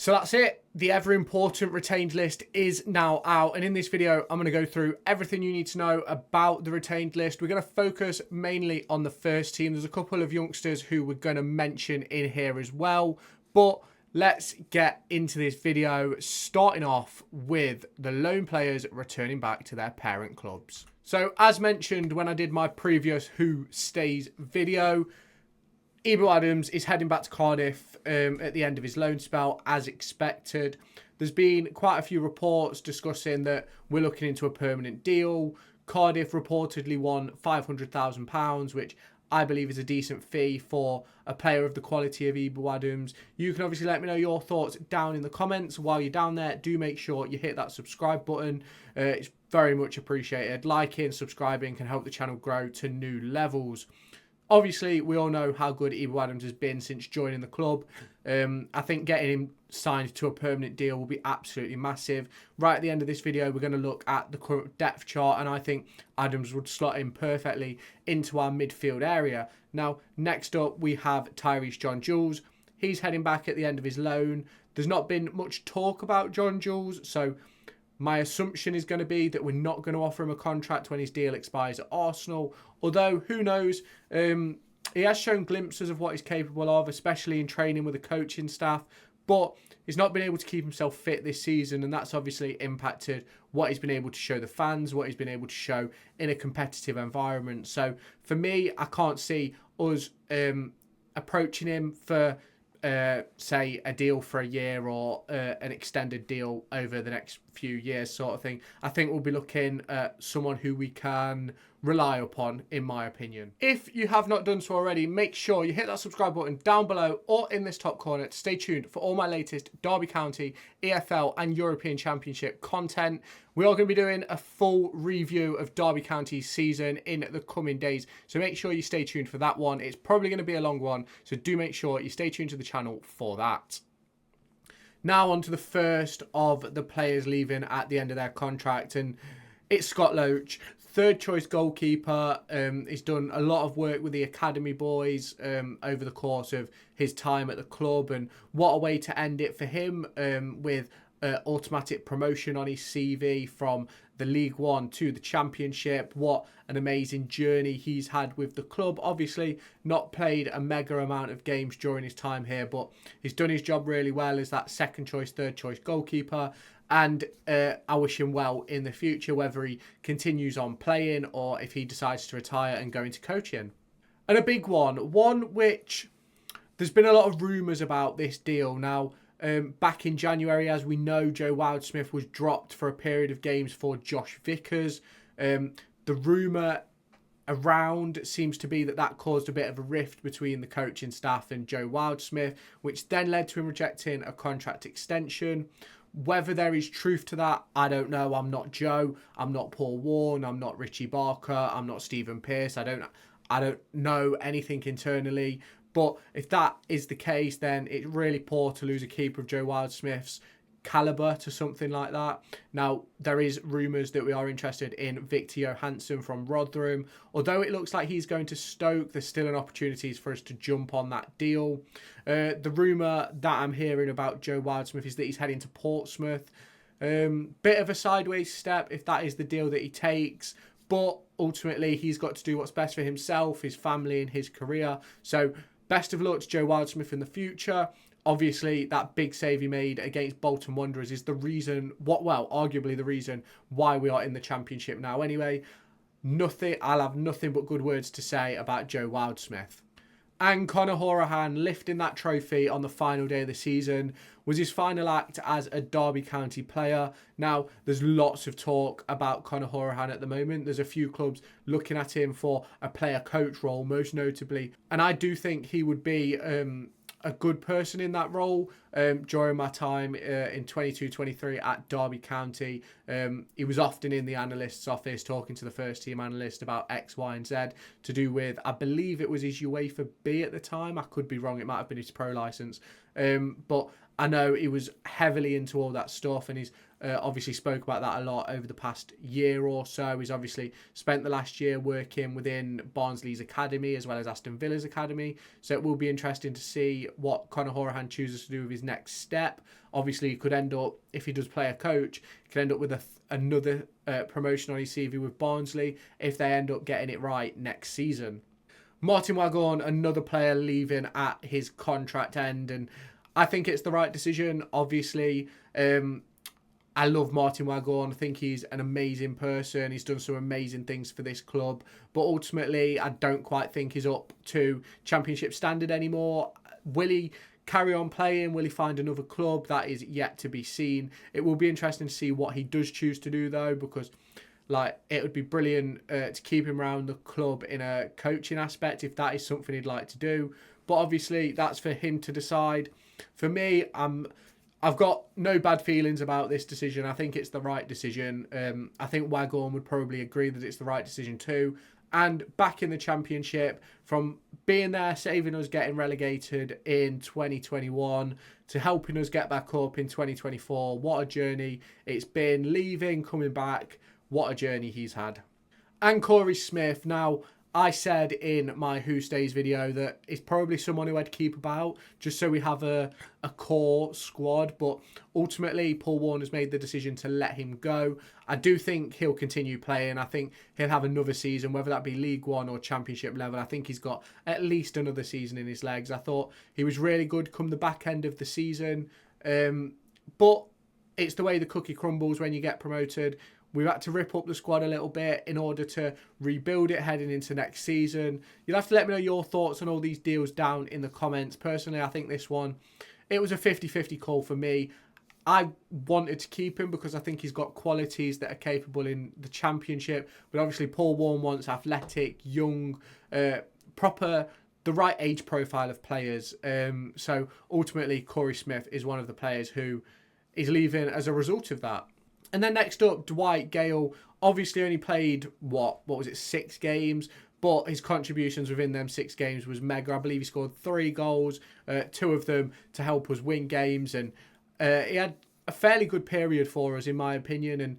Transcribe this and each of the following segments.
So that's it. The ever important retained list is now out. And in this video, I'm going to go through everything you need to know about the retained list. We're going to focus mainly on the first team. There's a couple of youngsters who we're going to mention in here as well. But let's get into this video, starting off with the loan players returning back to their parent clubs. So as mentioned when I did my previous Who Stays video, Ebro Adams is heading back to Cardiff at the end of his loan spell, as expected. There's been quite a few reports discussing that we're looking into a permanent deal. Cardiff reportedly won £500,000, which I believe is a decent fee for a player of the quality of Ebro Adams. You can obviously let me know your thoughts down in the comments. While you're down there, do make sure you hit that subscribe button. It's very much appreciated. Liking, subscribing can help the channel grow to new levels. Obviously, we all know how good Ebro Adams has been since joining the club. I think getting him signed to a permanent deal will be absolutely massive. Right at the end of this video, we're going to look at the current depth chart, and I think Adams would slot in perfectly into our midfield area. Now, next up, we have Tyrese John Jules. He's heading back at the end of his loan. There's not been much talk about John Jules, so my assumption is going to be that we're not going to offer him a contract when his deal expires at Arsenal. Although, who knows, he has shown glimpses of what he's capable of, especially in training with the coaching staff. But he's not been able to keep himself fit this season, and that's obviously impacted what he's been able to show the fans, what he's been able to show in a competitive environment. So, for me, I can't see us approaching him for say a deal for a year or an extended deal over the next few years sort of thing. I think we'll be looking at someone who we can rely upon, in my opinion. If you have not done so already, make sure you hit that subscribe button down below or in this top corner to stay tuned for all my latest Derby County, EFL and European Championship content. We are going to be doing a full review of Derby County's season in the coming days, so make sure you stay tuned for that one. It's probably going to be a long one, so do make sure you stay tuned to the channel for that. Now on to the first of the players leaving at the end of their contract, and it's Scott Loach, third choice goalkeeper. He's done a lot of work with the academy boys over the course of his time at the club, and what a way to end it for him with automatic promotion on his CV from the League One to the Championship. What an amazing journey he's had with the club. Obviously not played a mega amount of games during his time here, but he's done his job really well as that second choice, third choice goalkeeper. And I wish him well in the future, whether he continues on playing or if he decides to retire and go into coaching. And a big one which there's been a lot of rumours about this deal. Now, back in January, as we know, Jow Wildsmith was dropped for a period of games for Josh Vickers. The rumour around seems to be that caused a bit of a rift between the coaching staff and Jow Wildsmith, which then led to him rejecting a contract extension. Whether there is truth to that, I don't know. I'm not Joe. I'm not Paul Warne. I'm not Richie Barker. I'm not Stephen Pearce. I don't know anything internally. But if that is the case, then it's really poor to lose a keeper of Jow Wildsmith's calibre to something like that. Now, there is rumours that we are interested in Victor Johansson from Rotherham. Although it looks like he's going to Stoke, there's still an opportunity for us to jump on that deal. The rumour that I'm hearing about Jow Wildsmith is that he's heading to Portsmouth. Bit of a sideways step if that is the deal that he takes. But ultimately, he's got to do what's best for himself, his family and his career. So, best of luck to Jow Wildsmith in the future. Obviously, that big save he made against Bolton Wanderers is the reason, arguably the reason why we are in the Championship now. Anyway, I'll have nothing but good words to say about Jow Wildsmith. And Conor Horan lifting that trophy on the final day of the season was his final act as a Derby County player. Now, there's lots of talk about Conor Horan at the moment. There's a few clubs looking at him for a player-coach role, most notably. And I do think he would be a good person in that role. During my time in 22-23 at Derby County, he was often in the analyst's office talking to the first team analyst about X, Y and Z to do with, I believe it was his UEFA B at the time. I could be wrong. It might have been his pro licence. But I know he was heavily into all that stuff, and he's obviously spoke about that a lot over the past year or so. He's obviously spent the last year working within Barnsley's academy as well as Aston Villa's academy. So it will be interesting to see what Conor Horan chooses to do with his next step. Obviously, he could end up, if he does play a coach, he could end up with another promotion on his CV with Barnsley if they end up getting it right next season. Martin Waghorn, another player leaving at his contract end, and I think it's the right decision. Obviously, I love Martin Waghorn. I think he's an amazing person. He's done some amazing things for this club, but ultimately, I don't quite think he's up to Championship standard anymore. Will he carry on playing? Will he find another club? That is yet to be seen. It will be interesting to see what he does choose to do, though, because it would be brilliant to keep him around the club in a coaching aspect if that is something he'd like to do. But obviously, that's for him to decide. For me, I've got no bad feelings about this decision. I think it's the right decision. I think Waghorn would probably agree that it's the right decision too. And back in the Championship, from being there, saving us getting relegated in 2021 to helping us get back up in 2024. What a journey it's been. Leaving, coming back. What a journey he's had. And Cory Smith. Now, I said in my Who Stays video that it's probably someone who I'd keep about just so we have a core squad. But ultimately, Paul Warne has made the decision to let him go. I do think he'll continue playing. I think he'll have another season, whether that be League One or Championship level. I think he's got at least another season in his legs. I thought he was really good come the back end of the season. But it's the way the cookie crumbles when you get promoted. We've had to rip up the squad a little bit in order to rebuild it heading into next season. You'll have to let me know your thoughts on all these deals down in the comments. Personally, I think this one, it was a 50-50 call for me. I wanted to keep him because I think he's got qualities that are capable in the Championship. But obviously, Paul Warne wants athletic, young, proper, the right age profile of players. So ultimately, Cory Smith is one of the players who is leaving as a result of that. And then next up, Dwight Gayle obviously only played, what was it, 6 games, but his contributions within them 6 games was mega. I believe he scored 3 goals, 2 of them to help us win games, and he had a fairly good period for us, in my opinion, and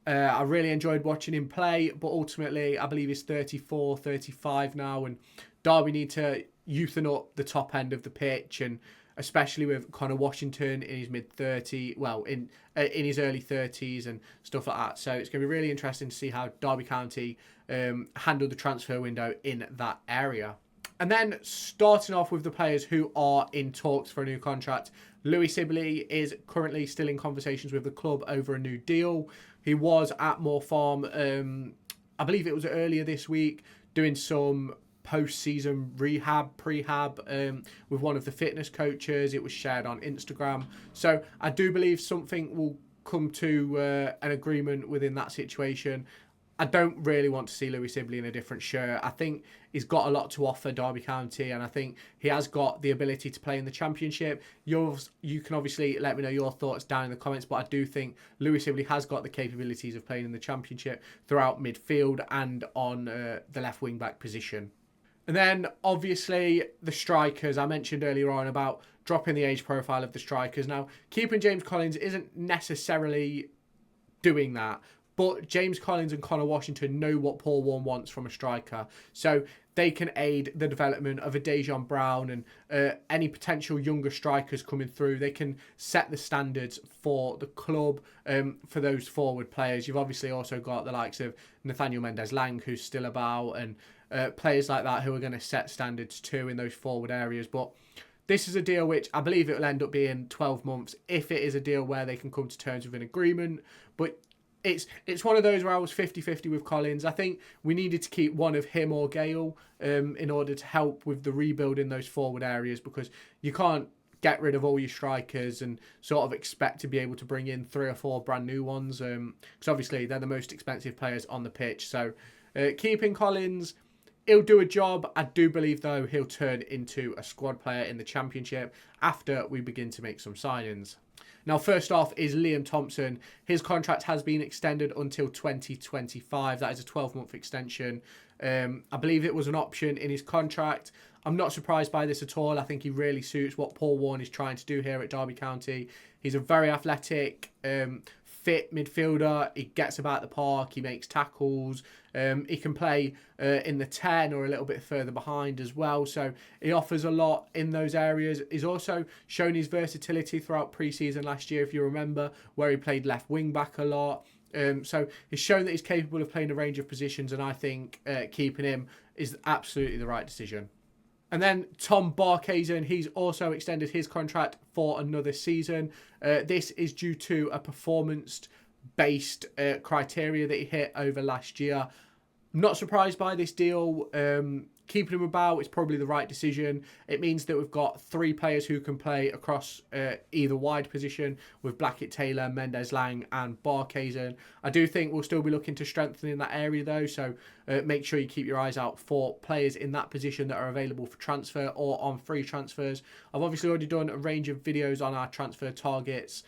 I really enjoyed watching him play, but ultimately, I believe he's 34, 35 now, and Derby need to youthen up the top end of the pitch, and especially with Conor Washington in his mid-30s, well, in his early 30s and stuff like that. So it's going to be really interesting to see how Derby County handle the transfer window in that area. And then starting off with the players who are in talks for a new contract, Louis Sibley is currently still in conversations with the club over a new deal. He was at Moor Farm, I believe it was earlier this week, doing some post-season prehab with one of the fitness coaches. It was shared on Instagram. So I do believe something will come to an agreement within that situation. I don't really want to see Louis Sibley in a different shirt. I think he's got a lot to offer Derby County, and I think he has got the ability to play in the Championship. You can obviously let me know your thoughts down in the comments, but I do think Louis Sibley has got the capabilities of playing in the Championship throughout midfield and on the left wing-back position. And then, obviously, the strikers. I mentioned earlier on about dropping the age profile of the strikers. Now, keeping James Collins isn't necessarily doing that, but James Collins and Conor Washington know what Paul Warne wants from a striker. So they can aid the development of a Dejan Brown and any potential younger strikers coming through. They can set the standards for the club for those forward players. You've obviously also got the likes of Nathaniel Mendez-Lang, who's still about, and players like that who are going to set standards too in those forward areas. But this is a deal which I believe it will end up being 12 months if it is a deal where they can come to terms with an agreement. But it's one of those where I was 50-50 with Collins. I think we needed to keep one of him or Gayle in order to help with the rebuild in those forward areas, because you can't get rid of all your strikers and sort of expect to be able to bring in 3 or 4 brand new ones, because obviously they're the most expensive players on the pitch. So keeping Collins, he'll do a job. I do believe, though, he'll turn into a squad player in the Championship after we begin to make some signings. Now, first off is Liam Thompson. His contract has been extended until 2025. That is a 12-month extension. I believe it was an option in his contract. I'm not surprised by this at all. I think he really suits what Paul Warne is trying to do here at Derby County. He's a very athletic, fit midfielder. He gets about the park. He makes tackles. He can play in the 10 or a little bit further behind as well. So he offers a lot in those areas. He's also shown his versatility throughout pre-season last year, if you remember, where he played left wing back a lot. So he's shown that he's capable of playing a range of positions, and I think keeping him is absolutely the right decision. And then Tom Barkhuizen, he's also extended his contract for another season. This is due to a performance-based criteria that he hit over last year. Not surprised by this deal. Keeping him about is probably the right decision. It means that we've got 3 players who can play across either wide position with Blackett-Taylor, Mendez-Laing and Barkhuizen. I do think we'll still be looking to strengthen in that area though, so make sure you keep your eyes out for players in that position that are available for transfer or on free transfers. I've obviously already done a range of videos on our transfer targets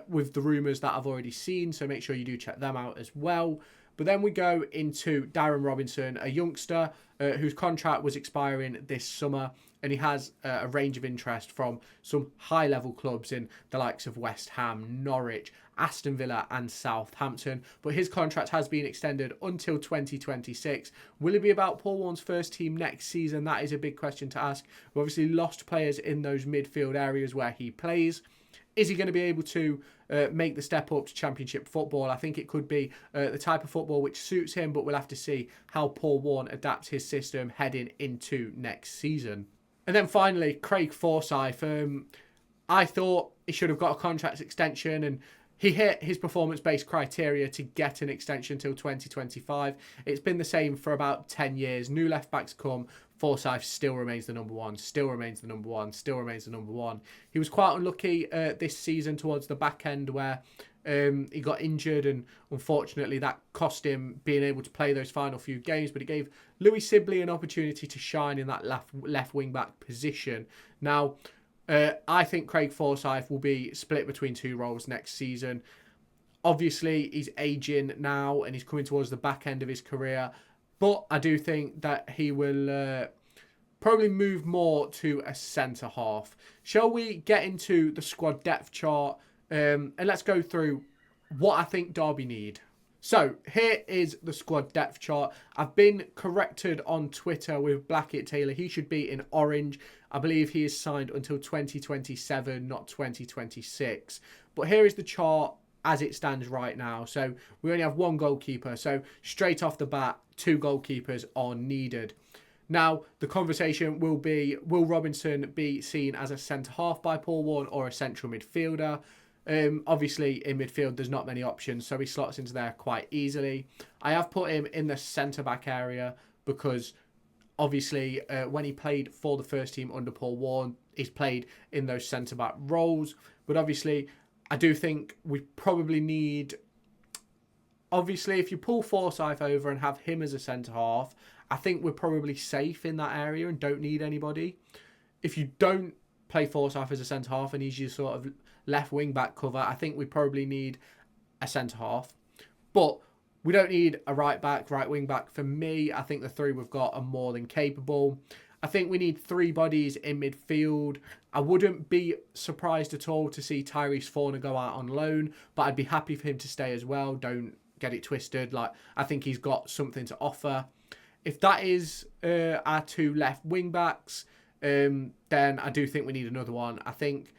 with the rumours that I've already seen, so make sure you do check them out as well. But then we go into Darren Robinson, a youngster whose contract was expiring this summer, and he has a range of interest from some high-level clubs in the likes of West Ham, Norwich, Aston Villa and Southampton. But his contract has been extended until 2026. Will it be about Paul Warne's first team next season? That is a big question to ask. We obviously lost players in those midfield areas where he plays. Is he going to be able to make the step up to Championship football? I think it could be the type of football which suits him, but we'll have to see how Paul Warne adapts his system heading into next season. And then finally, Craig Forsyth. I thought he should have got a contract extension, and he hit his performance-based criteria to get an extension till 2025. It's been the same for about 10 years. New left-backs come, Forsyth still remains the number one, still remains the number one, still remains the number one. He was quite unlucky this season towards the back end where he got injured, and unfortunately that cost him being able to play those final few games, but it gave Louis Sibley an opportunity to shine in that left wing-back position. Now, I think Craig Forsyth will be split between 2 roles next season. Obviously, he's aging now and he's coming towards the back end of his career. But I do think that he will probably move more to a centre-half. Shall we get into the squad depth chart? And let's go through what I think Derby need. So here is the squad depth chart. I've been corrected on Twitter with Blackett-Taylor. He should be in orange. I believe he is signed until 2027, not 2026. But here is the chart as it stands right now. So we only have 1 goalkeeper. So straight off the bat, 2 goalkeepers are needed. Now, the conversation will be, will Robinson be seen as a centre-half by Paul Warne or a central midfielder? Obviously, in midfield, there's not many options, so he slots into there quite easily. I have put him in the centre-back area because, obviously, when he played for the first team under Paul Warne, he's played in those centre-back roles. But obviously, I do think we probably need... Obviously, if you pull Forsyth over and have him as a centre-half, I think we're probably safe in that area and don't need anybody. If you don't play Forsyth as a centre-half and he's your sort of left wing-back cover, I think we probably need a centre-half. But we don't need a right-back, right wing-back. For me, I think the 3 we've got are more than capable. I think we need 3 bodies in midfield. I wouldn't be surprised at all to see Tyrese Forner go out on loan, but I'd be happy for him to stay as well. Don't get it twisted. Like, I think he's got something to offer. If that is our 2 left wing-backs, then I do think we need another one. I think...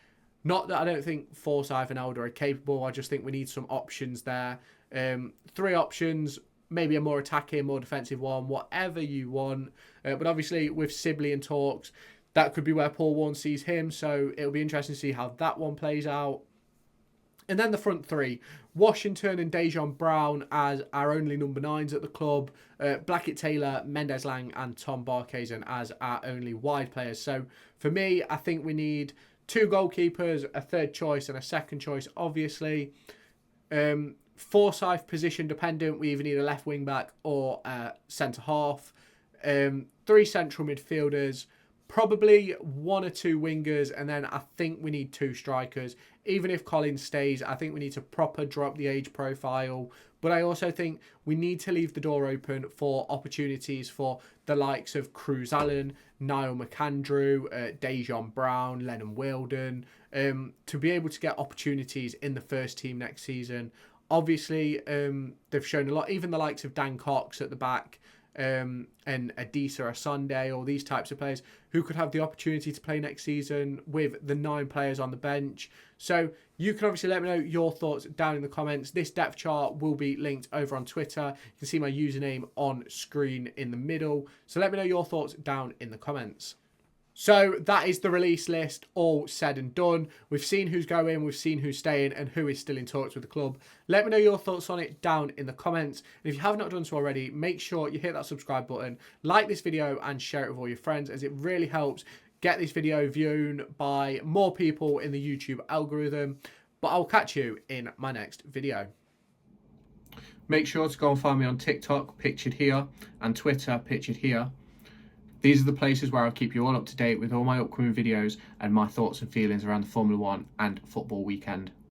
Not that I don't think Forsyth and Elder are capable. I just think we need some options there. 3 options, maybe a more attacking, more defensive one, whatever you want. But obviously, with Sibley and talks, that could be where Paul Warne sees him. So it'll be interesting to see how that one plays out. And then the front 3, Washington and Dejan Brown as our only number 9s at the club. Blackett-Taylor, Mendez-Laing and Tom Barkhuizen as our only wide players. So for me, I think we need 2 goalkeepers, a 3rd choice and a 2nd choice, obviously. Forsyth position dependent. We either need a left wing back or a centre half. 3 central midfielders, probably 1 or 2 wingers, and then I think we need 2 strikers. Even if Collins stays, I think we need to proper drop the age profile. But I also think we need to leave the door open for opportunities for the likes of Cruz Allen, Niall McAndrew, Dejan Brown, Lennon Wilden, to be able to get opportunities in the first team next season. Obviously, they've shown a lot, even the likes of Dan Cox at the back, and Adisa or Sunday, or these types of players who could have the opportunity to play next season with the 9 players on the bench. So you can obviously let me know your thoughts down in the comments. This depth chart will be linked over on Twitter. You can see my username on screen in the middle. So let me know your thoughts down in the comments. So that is the release list all said and done. We've seen who's going, we've seen who's staying, and who is still in talks with the club. Let me know your thoughts on it down in the comments. And if you have not done so already, make sure you hit that subscribe button, like this video, and share it with all your friends, as it really helps get this video viewed by more people in the YouTube algorithm. But I'll catch you in my next video. Make sure to go and find me on TikTok, pictured here, and Twitter, pictured here. These are the places where I'll keep you all up to date with all my upcoming videos and my thoughts and feelings around the Formula 1 and football weekend.